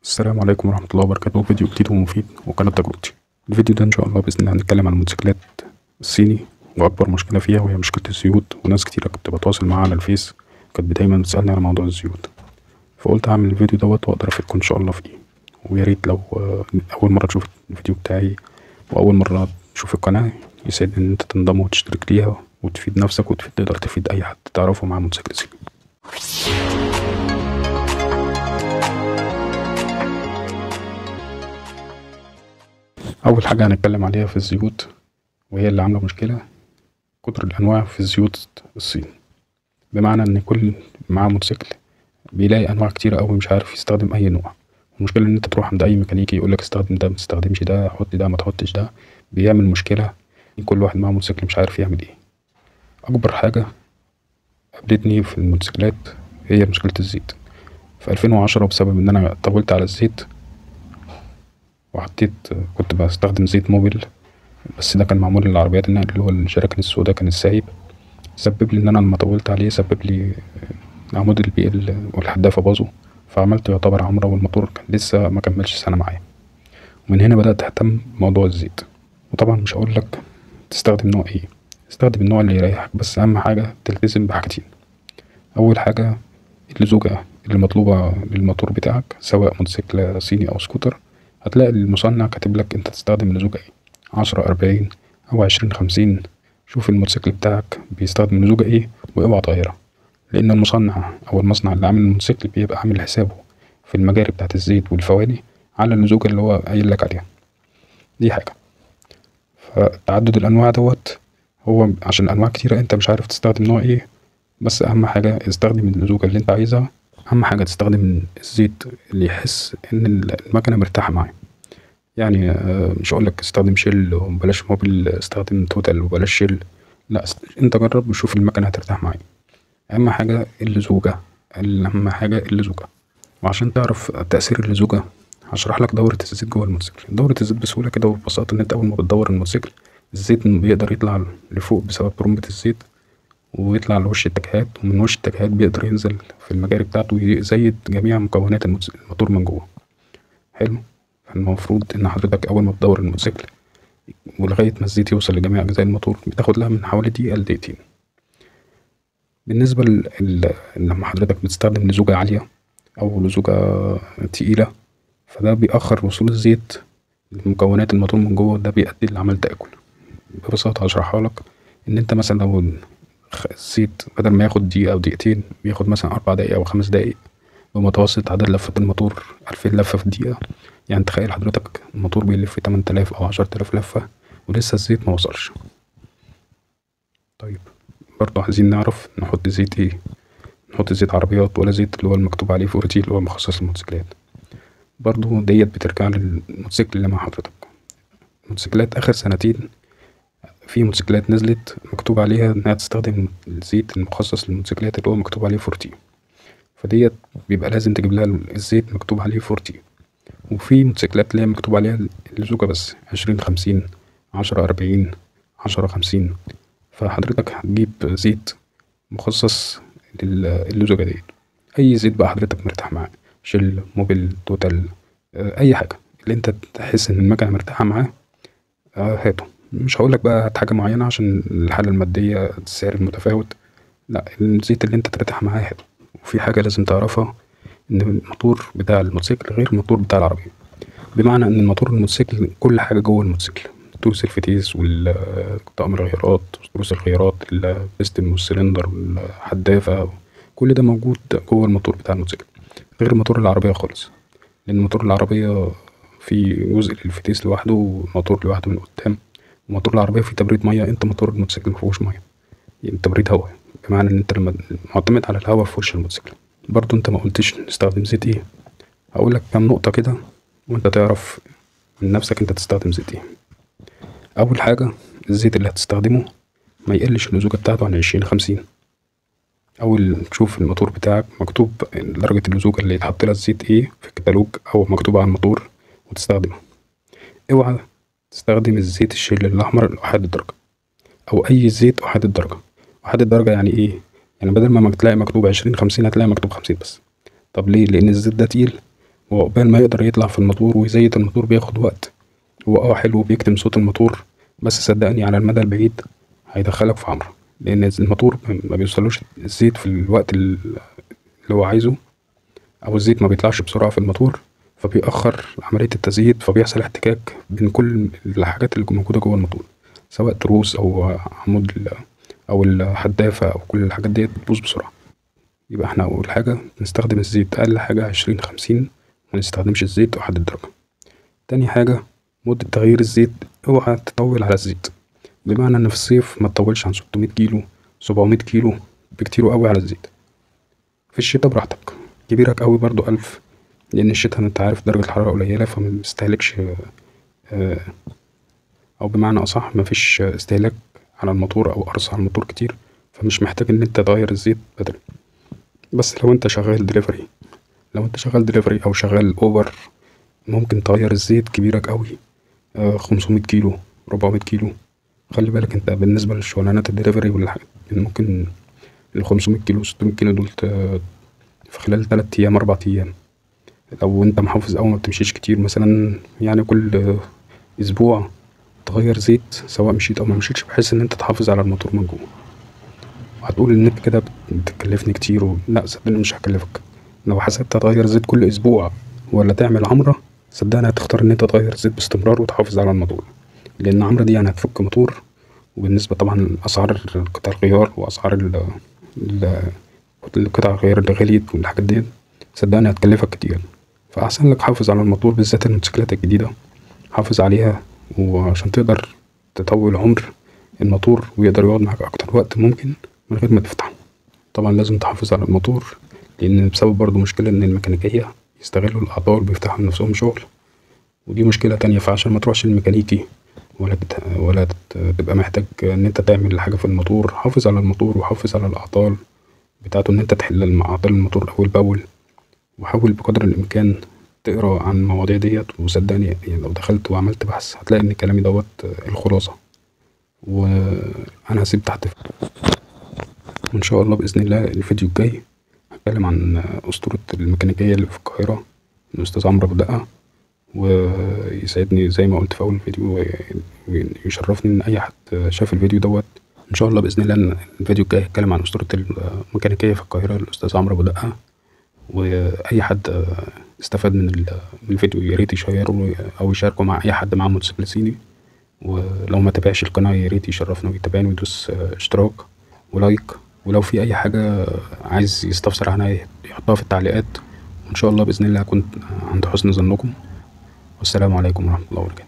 السلام عليكم ورحمة الله وبركاته. فيديو جديد ومفيد وقناة تجربتي. الفيديو ده إن شاء الله بإذن الله هنتكلم عن الموتوسيكلات الصيني وأكبر مشكلة فيها وهي مشكلة الزيوت، وناس كتيرة كنت بتواصل معاها على الفيس كانت دايما بتسألني على موضوع الزيوت، فقلت أعمل الفيديو دوت وأقدر أفيدكم إن شاء الله فيه. ويا ريت لو أول مرة تشوف الفيديو بتاعي وأول مرة تشوف القناة يسعدني إن أنت تنضم وتشترك ليها وتفيد نفسك تقدر تفيد أي حد تعرفه مع موتوسيكل صيني. أول حاجة هنتكلم عليها في الزيوت وهي اللي عاملة مشكلة، كتر الأنواع في الزيوت الصيني، بمعنى إن كل معاه موتوسيكل بيلاقي أنواع كتيرة أوي مش عارف يستخدم أي نوع. المشكلة إن أنت تروح عند أي ميكانيكي يقولك استخدم ده متستخدمش ده، حط ده متحطش ده، بيعمل مشكلة إن كل واحد معاه موتوسيكل مش عارف يعمل ايه. أكبر حاجة قابلتني في الموتوسيكلات هي مشكلة الزيت. في 2010 بسبب إن أنا طولت على الزيت وحطيت كنت بستخدم زيت موبيل، بس ده كان معمول للعربيات النقل اللي هو الجراكن السودا، كان السايب سبب لي ان انا لما طولت عليه سبب لي عمود البي ال والحدافة باظوا، فعملت يعتبر عمرة والموتور كان لسه ما كملش سنة معايا. ومن هنا بدأت اهتم بموضوع الزيت. وطبعا مش هقول لك تستخدم نوع ايه، استخدم النوع اللي يريحك، بس اهم حاجة تلتزم بحاجتين. اول حاجة اللزوجة اللي مطلوبة للموتور بتاعك، سواء موتوسيكل صيني او سكوتر، هتلاقي المصنع كاتبلك انت تستخدم اللزوجة ايه، 10-40 او 20-50. شوف الموتوسيكل بتاعك بيستخدم لزوجة ايه واوعى تغيرها، لان المصنع او المصنع اللي عامل الموتوسيكل بيبقى عامل حسابه في المجاري بتاعت الزيت والفواني على اللزوجة اللي هو قايل لك عليها. دي حاجة. فتعدد الانواع دوت هو عشان انواع كتيرة انت مش عارف تستخدم نوع ايه، بس اهم حاجة استخدم اللزوجة اللي انت عايزها. اهم حاجة تستخدم الزيت اللي يحس ان المكنة مرتاحة معاه. يعني مش هقولك استخدم شيل وبلاش موبيل، استخدم توتال وبلاش شيل، لا انت جرب وشوف المكنة هترتاح معاك. اهم حاجة اللزوجة، اهم حاجة اللزوجة. وعشان تعرف تأثير اللزوجة هشرح لك دورة الزيت جوه الموتوسيكل. دورة الزيت بسهولة كده وببساطة ان انت اول ما بتدور الموتوسيكل الزيت بيقدر يطلع لفوق بسبب ترمبة الزيت ويطلع لوش التكهات، ومن وش التكهات بيقدر ينزل في المجاري بتاعته ويزيد جميع مكونات الموتور من جوه. حلو. فالمفروض ان حضرتك اول ما تدور الموتوسيكل ولغاية ما الزيت يوصل لجميع أجزاء الموتور بتاخد لها من حوالي دقيقة لدقيقتين. بالنسبة لما حضرتك بتستخدم لزوجة عالية أو لزوجة تقيلة، فده بيأخر وصول الزيت لمكونات الموتور من جوه، ده بيؤدي لعمل تآكل. ببساطة هشرحها لك. إن أنت مثلا لو الزيت بدل ما ياخد دقيقة أو دقيقتين بياخد مثلا 4 دقايق أو 5 دقايق، بمتوسط عدد لفات الموتور 2000 لفة في الدقيقة. يعني تخيل حضرتك الموتور بيلف 8000 أو 10000 لفة ولسه الزيت ما وصلش. طيب برضه عايزين نعرف نحط زيت ايه، نحط زيت عربيات ولا زيت اللي هو المكتوب عليه فورتي اللي هو مخصص للموتوسيكلات؟ برضه ديت بترجع للموتوسيكل اللي مع حضرتك. الموتوسيكلات آخر سنتين في موتوسيكلات نزلت مكتوب عليها إنها تستخدم الزيت المخصص للموتوسيكلات اللي هو مكتوب عليه فورتي، فديت بيبقى لازم تجيب لها الزيت مكتوب عليه فورتي. وفي موتوسيكلات اللي هي مكتوب عليها اللزوجة بس 20-50 10-40 10-50، فحضرتك هتجيب زيت مخصص للزوجة ديت. أي زيت بقى حضرتك مرتاح معاه، شيل، موبيل، توتال، أي حاجة اللي أنت تحس إن المكنة مرتاحة معاه هاته. مش هقولك بقى هات حاجة معينة عشان الحالة المادية السعر المتفاوت، لا الزيت اللي أنت ترتاح معاه هاته. وفي حاجة لازم تعرفها، إن الموتور بتاع الموتوسيكل غير الموتور بتاع العربية. بمعنى إن الموتور الموتوسيكل كل حاجة جوه الموتوسيكل، تروس الفتيس والطقم الغيارات وتروس الغيارات البستم والسلندر والحدافة، كل ده موجود جوه الموتور بتاع الموتوسيكل، غير الموتور العربية خالص. لأن موتور العربية في جزء للفتيس لوحده وموتور لوحده من قدام، وموتور العربية فيه تبريد مية، انت موتور الموتوسيكل مفيهوش مية، يعني تبريد هوا، بمعنى ان انت لما معتمد على الهوا في وش الموتوسيكل. برضو انت ما قلتش نستخدم زيت ايه، هقولك كام نقطة كده وانت تعرف من نفسك انت تستخدم زيت ايه. اول حاجة الزيت اللي هتستخدمه ما يقلش اللزوجة بتاعته عن 20-50. اول تشوف الموتور بتاعك مكتوب درجة اللزوجة اللي يتحط لها الزيت ايه في الكتالوج او مكتوب على الموتور وتستخدمه. اوعى تستخدم الزيت الشيل الاحمر الاحاد الدرجة او اي زيت احاد الدرجة. احاد الدرجة يعني ايه؟ يعني بدل ما تلاقي مكتوب 20-50 هتلاقي مكتوب 50 بس. طب ليه؟ لان الزيت ده تقيل وعقبال ما يقدر يطلع في الموتور ويزيت الموتور بياخد وقت. هو حلو وبيكتم صوت الموتور، بس صدقني على المدى البعيد هيدخلك في عمرة، لأن الموتور ما بيوصلوش الزيت في الوقت اللي هو عايزه، أو الزيت ما بيطلعش بسرعة في الموتور، فبيأخر عملية التزييت، فبيحصل احتكاك بين كل الحاجات اللي موجودة جوه الموتور، سواء تروس أو عمود أو الحدافة أو كل الحاجات ديت بتبوظ بسرعة. يبقى احنا أول حاجة نستخدم الزيت أقل حاجة 20-50، منستخدمش الزيت أحد الدرجة. تاني حاجة مدة تغيير الزيت، اوعى تطول على الزيت، بمعنى إن في الصيف ما تطولش عن 600 كيلو 700 كيلو بكتير قوي على الزيت. في الشتا براحتك، كبيرك قوي برضو 1000، لأن الشتا انت عارف درجة الحرارة قليلة فمبيستهلكش، أو بمعنى أصح مفيش استهلاك على الموتور أو قرص على الموتور كتير، فمش محتاج إن انت تغير الزيت بدري. بس لو انت شغال دليفري أو شغال أوبر، ممكن تغير الزيت كبيرك قوي 500 كيلو 400 كيلو. خلي بالك انت بالنسبة للشغلانات الدليفري والحاجات، ممكن 500 كيلو 600 كيلو دول في خلال 3 أيام 4 أيام، لو انت محافظ أو ما بتمشيش كتير مثلا، يعني كل أسبوع تغير زيت سواء مشيت أو ما مشيتش، بحيث إن انت تحافظ على الموتور من جوه. وهتقول إن انت كده بتكلفني كتير لا صدقني مش هكلفك. لو حسبت هتغير زيت كل أسبوع ولا تعمل عمرة، صدقني هتختار إن انت تغير زيت باستمرار وتحافظ على الموتور، لأن عمرة دي يعني هتفك موتور. وبالنسبة طبعا لأسعار قطع الغيار وأسعار قطع الغيار اللي غليت والحاجات دي، صدقني هتكلفك كتير. فأحسن لك حافظ على الموتور، بالذات الموتوسيكلات الجديدة حافظ عليها، وعشان تقدر تطول عمر الموتور ويقدر يقعد معاك أكتر وقت ممكن من غير ما تفتحه. طبعا لازم تحافظ على الموتور، لأن بسبب برضو مشكلة إن الميكانيكية يستغلوا الأعطال وبيفتحوا لنفسهم شغل، ودي مشكلة تانية. فعشان ما تروحش للميكانيكي ولا تبقى محتاج إن أنت تعمل حاجة في الموتور، حافظ على الموتور وحافظ على الأعطال بتاعته، إن أنت تحل أعطال الموتور أول بأول، وحاول بقدر الإمكان تقرا عن المواضيع ديت. وصدقني يعني لو دخلت وعملت بحث هتلاقي إن كلامي دوت الخلاصة. وأنا هسيب تحت، وإن شاء الله بإذن الله الفيديو الجاي هتكلم عن أسطورة الميكانيكية اللي في القاهرة، الأستاذ عمرو أبو دقة. ويسعدني زي ما قلت في أول الفيديو، ويشرفني إن أي حد شاف الفيديو دوت. إن شاء الله بإذن الله إن الفيديو الجاي هيتكلم عن أسطورة الميكانيكية في القاهرة، الأستاذ عمرو أبو دقة. وأي حد استفاد من الفيديو ياريت يشيره أو يشاركه مع أي حد معاه موتوسيكل صيني. ولو ما تابعش القناة ياريت يشرفنا ويتابعني ويدوس اشتراك ولايك، ولو في أي حاجة عايز يستفسر عنها يحطها في التعليقات، وإن شاء الله بإذن الله أكون عند حسن ظنكم. والسلام عليكم ورحمة الله وبركاته.